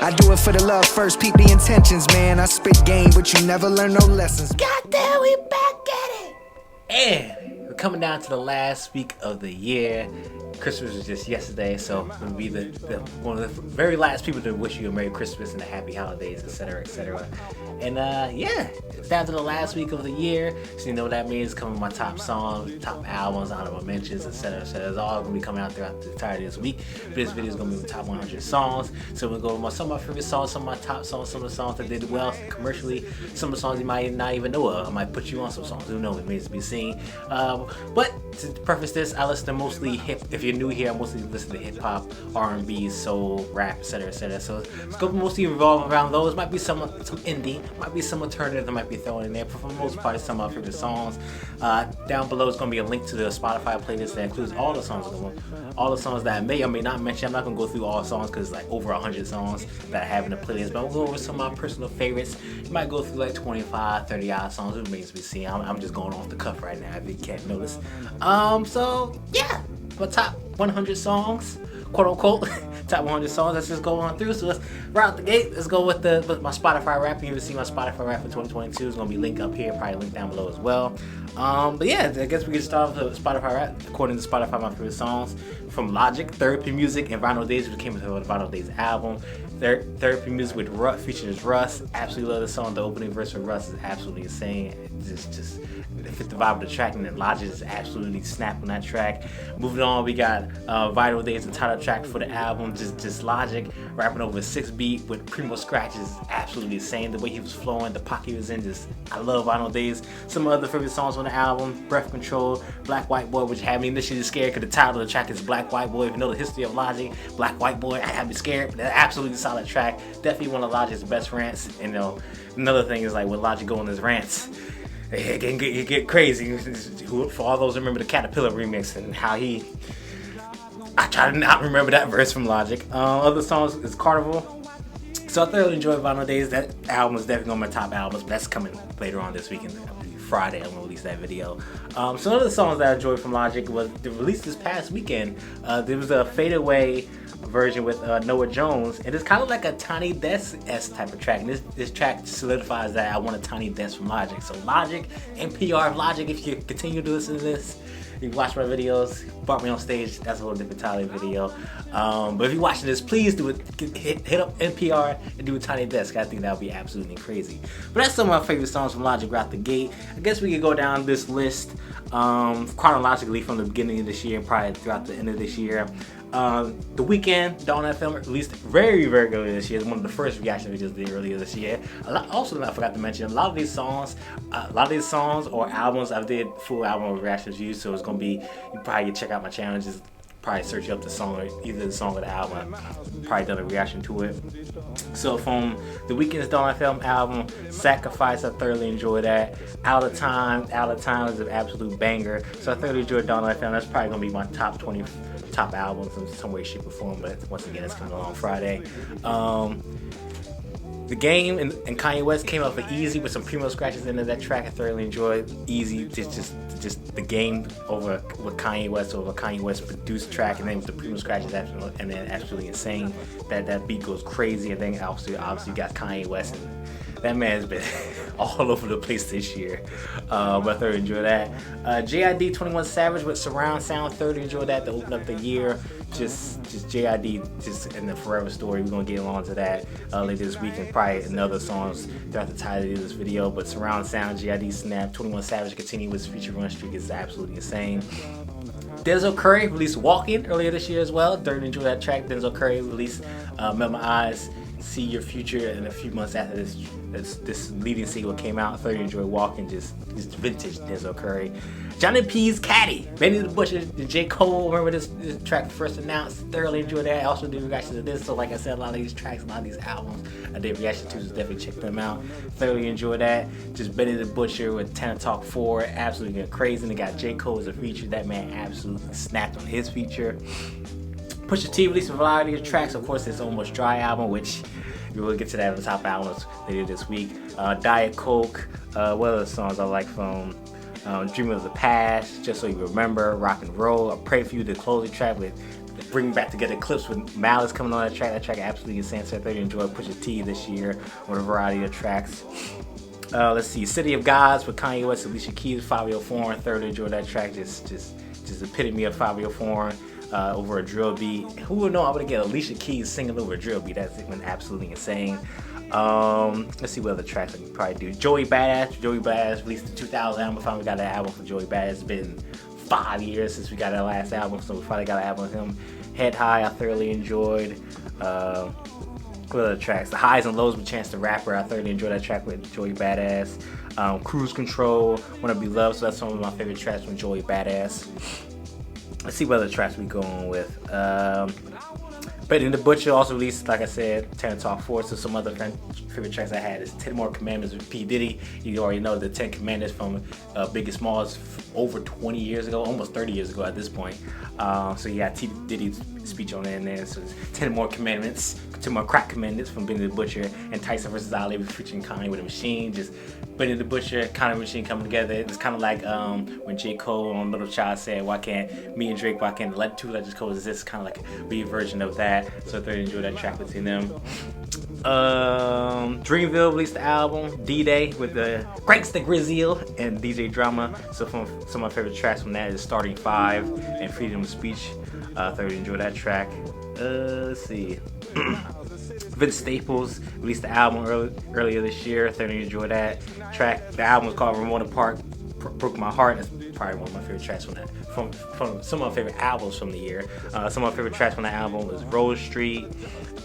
I do it for the love first, peep the intentions, man. I spit game, but you never learn no lessons. Goddamn, we back at it! And we're coming down to the last week of the year. Christmas was just yesterday, so I'm going to be the one of the very last people to wish you a Merry Christmas and a Happy Holidays, etc., etc. And yeah, it's down to the last week of the year, so you know what that means. Coming with my top songs, top albums, honorable mentions, etc., etc. It's all going to be coming out throughout the entirety of this week. But this video is going to be the top 100 songs. So we're going to go over some of my favorite songs, some of my top songs, some of the songs that did well commercially, some of the songs you might not even know of. I might put you on some songs, who knows, it remains to be seen. But to preface this, I listen to mostly hip. If you're new here, I mostly listen to hip hop, R&B, soul, rap, etc., etc. So it's going to mostly revolve around those. Might be some indie, might be some alternative that might be thrown in there. But for the most part, it's some of my favorite songs. Down below is going to be a link to the Spotify playlist that includes all the songs that I may or may not mention. I'm not going to go through all songs because it's like over 100 songs that I have in the playlist. But I'll go over some of my personal favorites. You might go through like 25, 30 odd songs. It remains to be seen. I'm just going off the cuff right now if you can't notice. So yeah, my top 100 songs, quote unquote, top 100 songs. Let's just go on through. So let's right out the gate. Let's go with my Spotify rap. You can see my Spotify rap for 2022. It's gonna be linked up here, probably linked down below as well. But yeah, I guess we can start with the Spotify rap. According to Spotify, my favorite songs from Logic, Therapy Music, and Vinyl Days, which came with the Vinyl Days album. Therapy Music with Russ, featuring Russ. Absolutely love the song. The opening verse with Russ is absolutely insane. Just it fit the vibe of the track, and then Logic is absolutely snapped on that track. Moving on, we got Vinyl Days, the title track for the album. Just Logic rapping over a 6-beat with Primo scratches. Absolutely insane. The way he was flowing, the pocket he was in. I love Vinyl Days. Some other favorite songs on the album: Breath Control, Black White Boy, which had me initially scared because the title of the track is Black White Boy. If you know the history of Logic, Black White Boy, I had me scared. But absolutely solid track. Definitely one of Logic's best rants. And another thing is like when Logic go on his rants, it get crazy. For all those who remember the Caterpillar remix and how I try to not remember that verse from Logic. Other songs is Carnival. So I thoroughly enjoyed Vinyl Days. That album is definitely on my top albums, but that's coming later on this weekend. Friday, I'm gonna release that video. So one of the songs that I enjoyed from Logic was released this past weekend. There was a Fade Away version with Noah Jones, and it's kind of like a Tiny Desk-esque type of track. And this track solidifies that I want a Tiny Desk from Logic. So Logic, NPR of Logic, if you continue to listen to this, you watch my videos, brought me on stage, that's a whole different Tyler video. But if you're watching this, please do it. Hit up NPR and do a Tiny Desk. I think that would be absolutely crazy. But that's some of my favorite songs from Logic right out the gate. I guess we could go down this list chronologically from the beginning of this year and probably throughout the end of this year. The Weeknd, Dawn FM, released very, very early this year. One of the first reaction videos they did earlier this year. Also, I forgot to mention, a lot of these songs or albums, I did full album reaction reviews, so it's gonna be, you probably can check out my channel, just probably search up the song, or either the song or the album. I've probably done a reaction to it. So from the Weeknd's Dawn FM album, Sacrifice, I thoroughly enjoyed that. Out of Time is an absolute banger. So I thoroughly enjoyed Dawn FM. That's probably gonna be my top 20 top albums in some way, shape, or form. But once again, it's coming along Friday. The Game and Kanye West came up for Easy with some Primo scratches into that track. I thoroughly enjoyed Easy. Just The Game over with Kanye West over Kanye West produced track, and then with the Primo scratches, and then absolutely insane. That beat goes crazy, and then obviously you got Kanye West, and that man's been all over the place this year. But I thoroughly enjoyed that. JID 21 Savage with Surround Sound, thoroughly enjoyed that to open up the year. Just JID, just in the Forever Story. We're gonna get along to that later this week, and probably another songs throughout the title of this video. But Surround Sound, JID Snap, 21 Savage continue with his feature run streak is absolutely insane. Denzel Curry released Walking earlier this year as well. Thoroughly enjoyed that track. Denzel Curry released Melt My Eyes, See Your Future, in a few months after this leading single came out. I thoroughly enjoyed Walking, just vintage Denzel Curry. Johnny P's Caddy, Benny the Butcher, and J. Cole. Remember this track first announced? Thoroughly enjoyed that. I also did reactions to this. So like I said, a lot of these tracks, a lot of these albums I did reaction to, so definitely check them out. Thoroughly enjoyed that. Just Benny the Butcher with Tana Talk 4, absolutely going crazy. And they got J. Cole as a feature. That man absolutely snapped on his feature. Pusha T released a variety of tracks. Of course, his Almost Dry album, which we will get to that on the top albums later this week. Diet Coke. What other songs I like from Dream of the Past, Just So You Remember, Rock and Roll, I Pray For You, the closing track with bringing back together clips with Malice coming on that track. That track absolutely insane. So I thoroughly enjoyed Pusha T this year on a variety of tracks. Let's see, City of Gods with Kanye West, Alicia Keys, Fabio Foreign. Thoroughly enjoyed that track. Just epitome of Fabio Foreign over a drill beat. Who would know I would get Alicia Keys singing over a drill beat? That's been absolutely insane. Let's see what other tracks I can probably do. Joey Badass released the 2000 album. We finally got an album for Joey Badass. It's been 5 years since we got our last album, so we finally got an album with him. Head High, I thoroughly enjoyed. What other tracks? The Highs and Lows with Chance the Rapper. I thoroughly enjoyed that track with Joey Badass. Cruise Control, Wanna Be Loved. So that's one of my favorite tracks from Joey Badass. Let's see what other tracks we going with. Benny the Butcher also released, like I said, 10 Talk 4. So some other favorite tracks I had is 10 More Commandments with P. Diddy. You already know the 10 Commandments from Biggie Smalls over 20 years ago, almost 30 years ago at this point. So you got T. Diddy's speech on it in there. So it's 10 More Commandments, 10 More Crack Commandments from Benny the Butcher, and Tyson vs. Ali featuring Kanye with a Machine. Just Benny the Butcher, Kanye Machine coming together. It's kind of like when J. Cole on Little Child said, why can't me and Drake, why can't two legends coexist? Kind of like a version of that. So I thoroughly enjoyed that track between them. Dreamville released the album D-Day with the Gangsta Grizzle and DJ Drama. So some of my favorite tracks from that is Starting 5 and Freedom of Speech. I thoroughly enjoyed that track. Let's see. Vince Staples released the album earlier this year. Thoroughly enjoyed that track. The album was called Ramona Park Broke My Heart. That's probably one of my favorite tracks from that. From some of my favorite albums from the year. Some of my favorite tracks from the album was Rose Street,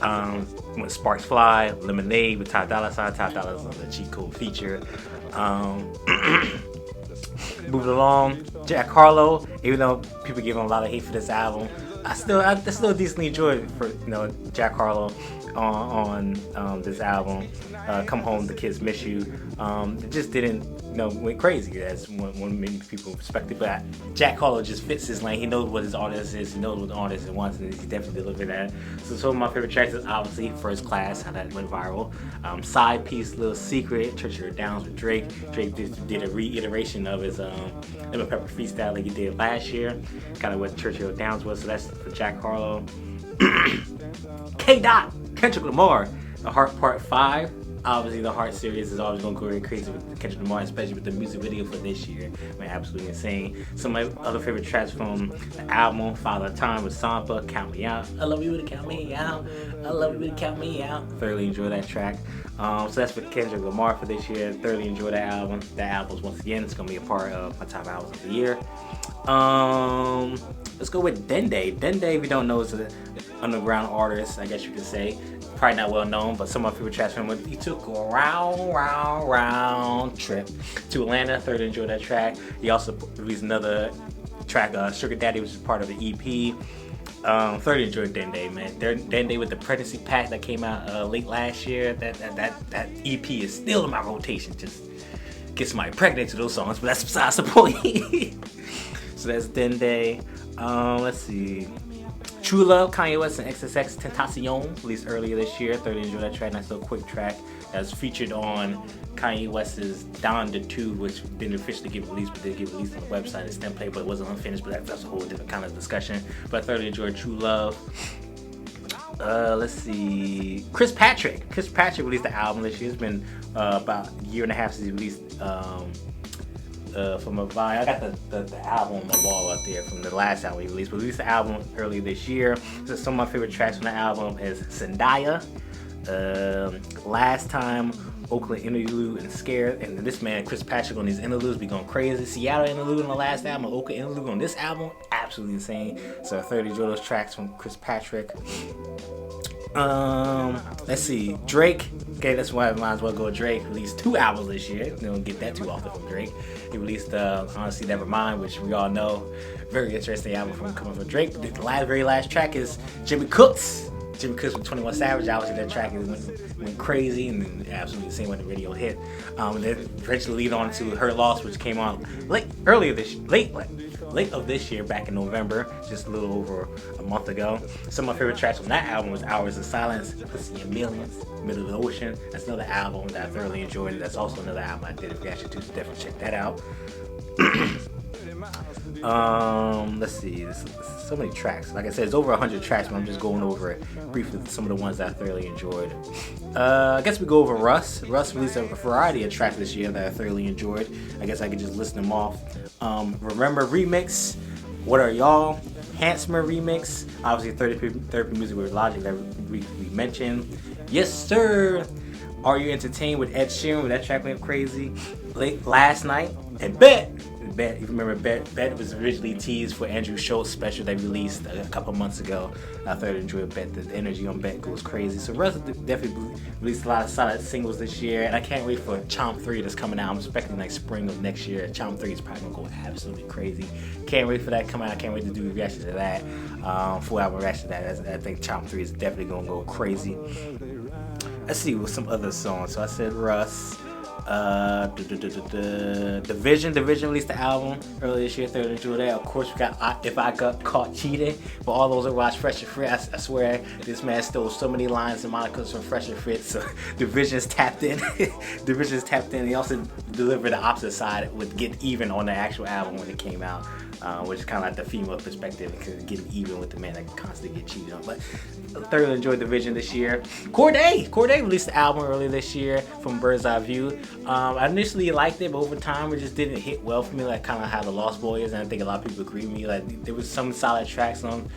when Sparks Fly, Lemonade with Ty Dolla $ign. Ty Dolla $ign on the cheat code feature. Moving along, Jack Harlow. Even though people give him a lot of hate for this album, I still decently enjoyed it for Jack Harlow on this album. Come Home, The Kids Miss You. It just didn't went crazy as one many people expected, but Jack Harlow just fits his lane. He knows what his artist is, he knows what the artist wants, and he definitely delivered that. So some of my favorite tracks is obviously First Class, how that went viral. Side Piece, Little Secret, Church of Your Downs with Drake. Drake did a reiteration of his Lemon Pepper freestyle like he did last year, kind of what Church of Your Downs was. So that's for Jack Harlow. K-Dot, Kendrick Lamar, The Heart Part 5. Obviously, the Heart series is always going to go very crazy with Kendrick Lamar, especially with the music video for this year. Man, absolutely insane. Some of my other favorite tracks from the album, Father Time with Sampa, Count Me Out. I love you to count me out. I love you to count me out. Thoroughly enjoy that track. So that's for Kendrick Lamar for this year. Thoroughly enjoy that album. That album's once again, it's going to be a part of my top albums of the year. Let's go with Dende. Dende, if you don't know, is an underground artist, I guess you could say. Probably not well known, but some of my favorite tracks from him. He took a round trip to Atlanta. Thoroughly enjoyed that track. He also released another track, Sugar Daddy, which is part of the EP. Thoroughly enjoyed Dende, man. Dende with the Pregnancy Pack that came out late last year. That EP is still in my rotation. Just get somebody pregnant to those songs, but that's besides the point. So that's Dende. Let's see. True Love, Kanye West and XXX Tentacion, released earlier this year. Thoroughly enjoyed that track. Nice little quick track that's featured on Kanye West's Donda 2, which didn't officially get released, but did get released on the website. It's template, but it wasn't unfinished. But that's a whole different kind of discussion. But I thoroughly enjoyed True Love. Let's see. Chris Patrick released the album this year. It's been about a year and a half since he released. From a Vine. I got the album on the wall up there from the last album he released. We released the album earlier this year. So some of my favorite tracks from the album is Zendaya, Last Time, Oakland Interlude, and Scared. And this man, Chris Patrick, on these interludes be going crazy. Seattle Interlude on the last album, Oakland Interlude on this album, absolutely insane. So I thoroughly enjoy those tracks from Chris Patrick. Let's see, Drake. Okay, that's why I might as well go with Drake. Released 2 albums this year. You don't get that too often from Drake. He released Honestly Nevermind, which we all know, very interesting album coming from Drake. The very last track is Jimmy Cooks with 21 Savage. Obviously that track went crazy and absolutely insane when the radio hit. And then eventually lead on to Her Loss, which came on late of this year, back in November, just a little over a month ago. Some of my favorite tracks from that album was Hours of Silence, Pussy and Millions, Middle of the Ocean. That's another album that I thoroughly enjoyed. That's also another album I did a reaction to, so definitely check that out. Let's see. There's so many tracks. Like I said, it's over 100 tracks, but I'm just going over it briefly. Some of the ones that I thoroughly enjoyed. I guess we go over Russ. Russ released a variety of tracks this year that I thoroughly enjoyed. I guess I could just list them off. Remember Remix. What Are Y'all? Handsomer Remix. Obviously, Therapy Music with Logic that we mentioned. Yes, Sir. Are You Entertained with Ed Sheeran? That track went crazy. Last Night. And Bet. You remember Bet was originally teased for Andrew Schultz special they released a couple months ago. I thoroughly enjoyed Bet. The energy on Bet goes crazy. So Russ definitely released a lot of solid singles this year, and I can't wait for Chomp 3 that's coming out. I'm expecting like spring of next year. Chomp 3 is probably gonna go absolutely crazy. Can't wait for that to come out. I can't wait to do a reaction to that. Full album reaction to that. I think Chomp 3 is definitely gonna go crazy. Let's see with some other songs. So I said Russ. Division released the album earlier this year. Thoroughly enjoyed that. Of course, we got If I Got Caught Cheating. For all those that watch Fresh and Fit, I swear this man stole so many lines and monikers from Fresh and Fit. So Division's tapped in. He also delivered the opposite side with Get Even on the actual album when it came out. Which is kind of like the female perspective, because getting even with the man that constantly get cheated on. But I thoroughly enjoyed Division this year. Corday released the album earlier this year from Bird's Eye View. I initially liked it, but over time it just didn't hit well for me, like kind of how The Lost Boy is, and I think a lot of people agree with me. Like there was some solid tracks on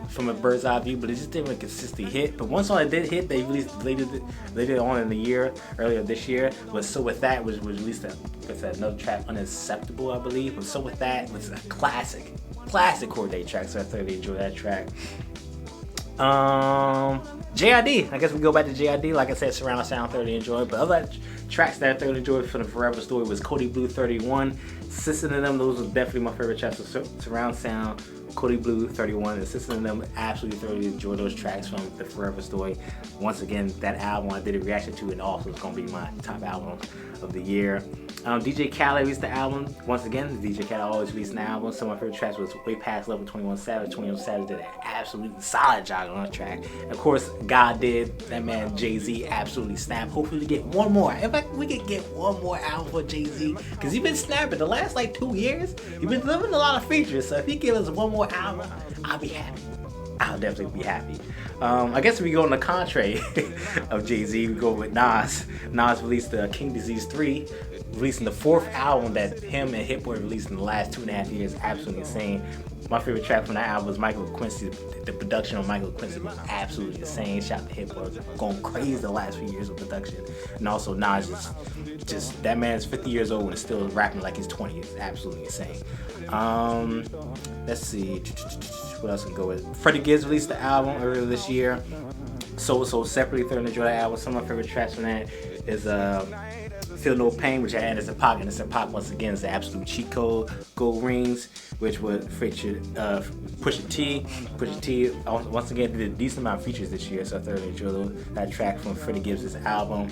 from a Bird's Eye View, but it just didn't really consistently hit. But one song that did hit, they released later on in the year, earlier this year, was So With That, was released with another track, Unacceptable, I believe. But So With That was a classic Corday track, so I thoroughly enjoyed that track. JID, I guess we go back to JID. Like I said, Surround Sound, thoroughly enjoyed. But other tracks that I thoroughly enjoyed from the Forever Story was Cody Blue 31. System of Them, those were definitely my favorite tracks. So Surround Sound, Cody Blue 31, and System of Them, absolutely thoroughly enjoyed those tracks from the Forever Story. Once again, that album I did a reaction to, and also it's going to be my top album of the year. DJ Khaled released the album. Once again, DJ Khaled always released an album. Some of my favorite tracks was Way Past Love with 21 Savage. 21 Savage did an absolutely solid job on that track. And of course, God did. That man Jay-Z absolutely snapped. Hopefully we get one more. In fact, we could get one more album for Jay-Z, because he's been snapping the last like 2 years. He's been delivering a lot of features. So if he gives us one more album, I'll be happy. I'll definitely be happy. I guess if we go on the contrary of Jay-Z, we go with Nas. Nas released King Disease 3, releasing the 4th album that him and Hit Boy released in the last 2.5 years. Absolutely insane. My favorite track from that album was Michael Quincy. The production on Michael Quincy was absolutely insane. Shout out to Hit Boy, going crazy the last few years of production. And also Nas, just that man's 50 years old and still rapping like he's 20. It's absolutely insane. Let's see. What else can go with? Freddie Gibbs released the album earlier this year. So separately, thoroughly enjoyed that album. Some of my favorite tracks from that is Feel No Pain, which I added as a Pac, and it's a Pac once again is the absolute cheat code. Gold Rings, which would feature Pusha T. Pusha T once again did a decent amount of features this year, so I thoroughly enjoyed that track from Freddie Gibbs' album.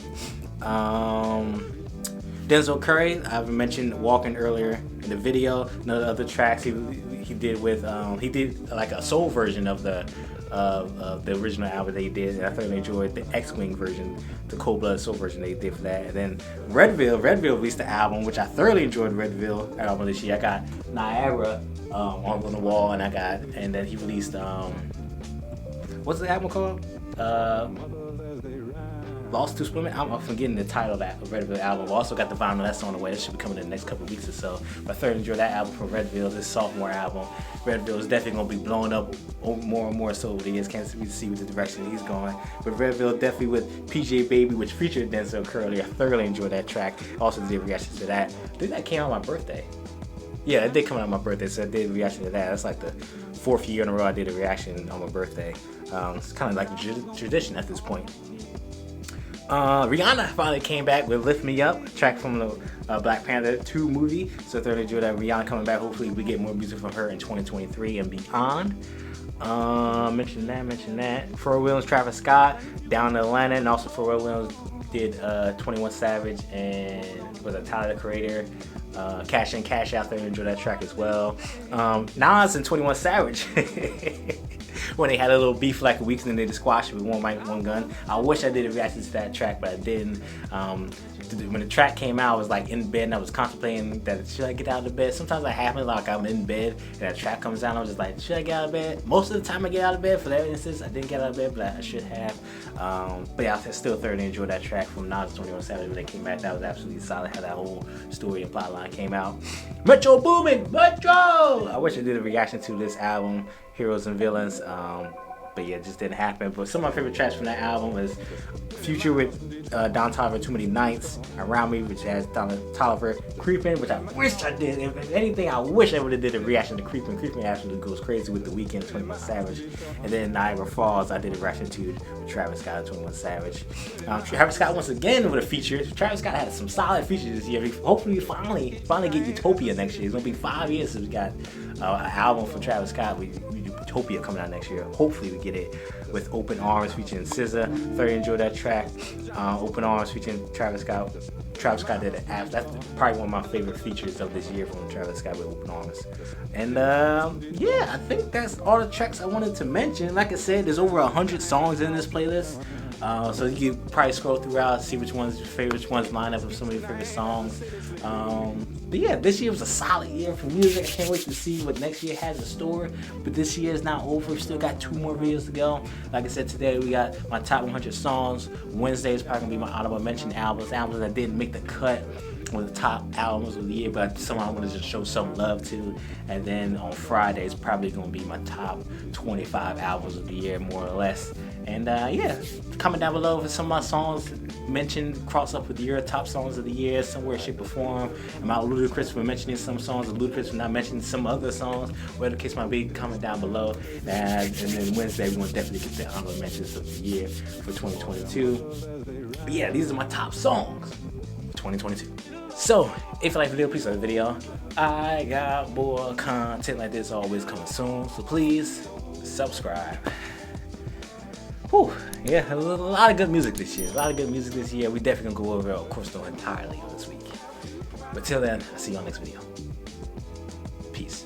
Denzel Curry, I've mentioned Walking earlier in the video. None of the other tracks he did with he did like a soul version of the original album that he did, and I thoroughly enjoyed the X-Wing version, the Cold Blood Soul version they did for that. And then Redville released the album, which I thoroughly enjoyed. Redville album this year. I got Niagara on the wall, and then he released what's the album called? Lost to Swimming. I'm forgetting the title of that Redville album. We also got the vinyl that's on the way. That should be coming in the next couple of weeks or so. But I thoroughly enjoyed that album from Redville, this sophomore album. Redville is definitely going to be blowing up more and more so over the years. Can't see what the direction he's going. But Redville definitely with PJ Baby, which featured Denzel Curry. I thoroughly enjoyed that track. Also did reactions to that. I think that came out on my birthday. Yeah, it did come out on my birthday, so I did a reaction to that. That's like the 4th year in a row I did a reaction on my birthday. It's kind of like a tradition at this point. Rihanna finally came back with Lift Me Up, a track from the Black Panther 2 movie. So I thoroughly enjoyed that. Rihanna coming back. Hopefully we get more music from her in 2023 and beyond. Mention that. Pharrell Williams, Travis Scott, Down in Atlanta, and also Pharrell Williams did 21 Savage and was Tyler the Creator. Cash In, Cash Out there, enjoy that track as well. Nas and 21 Savage when they had a little beef like a week and then they just squashed it with one mic, one gun. I wish I did a reaction to that track, but I didn't. When the track came out, I was like in bed and I was contemplating that should I get out of bed. Sometimes that happens, like I'm in bed and that track comes out, I was just like, should I get out of bed? Most of the time I get out of bed. For that instance, I didn't get out of bed, but I should have. But yeah, I still thoroughly enjoyed that track from Nas 21 Savage when they came back. That was absolutely solid. How that whole story and plot line came out. Metro Boomin, Metro! I wish I did a reaction to this album, Heroes and Villains. But yeah, it just didn't happen. But some of my favorite tracks from that album is Future with Don Toliver, Too Many Nights, Around Me, which has Don Toliver, Creepin', which I wish I did. If anything, I wish I would have did a reaction to Creepin'. Creepin' absolutely goes crazy with The Weeknd, 21 Savage. And then Niagara Falls, I did a reaction to Travis Scott and 21 Savage. Travis Scott once again with a feature. Travis Scott had some solid features this year. Hopefully we finally get Utopia next year. It's gonna be 5 years since we got an album from Travis Scott. We Utopia coming out next year. Hopefully we get it with Open Arms featuring SZA. Thoroughly enjoyed that track. Open Arms featuring Travis Scott. Travis Scott did it. That's probably one of my favorite features of this year from Travis Scott with Open Arms. And yeah, I think that's all the tracks I wanted to mention. Like I said, there's over 100 songs in this playlist. So you can probably scroll throughout, see which ones your favorite, which ones line up with some of your favorite songs. But yeah, this year was a solid year for music. I can't wait to see what next year has in store. But this year is not over. We still got 2 more videos to go. Like I said, today we got my top 100 songs. Wednesday is probably gonna be my honorable mention albums that didn't make the cut with the top albums of the year, but somehow I'm gonna just show some love to. And then on Friday is probably gonna be my top 25 albums of the year, more or less. And yeah, comment down below if some of my songs mentioned cross up with your top songs of the year, somewhere, shape, or form. Am I ludicrous for mentioning some songs, or ludicrous for not mentioning some other songs? Whatever the case might be, comment down below. And then Wednesday, we're gonna definitely get the honorable mentions of the year for 2022. But yeah, these are my top songs for 2022. So, if you like the video, please like the video. I got more content like this always coming soon, so please subscribe. Whew, yeah, a lot of good music this year. We definitely gonna go over, of course, the entirely this week. But till then, I'll see you on next video. Peace.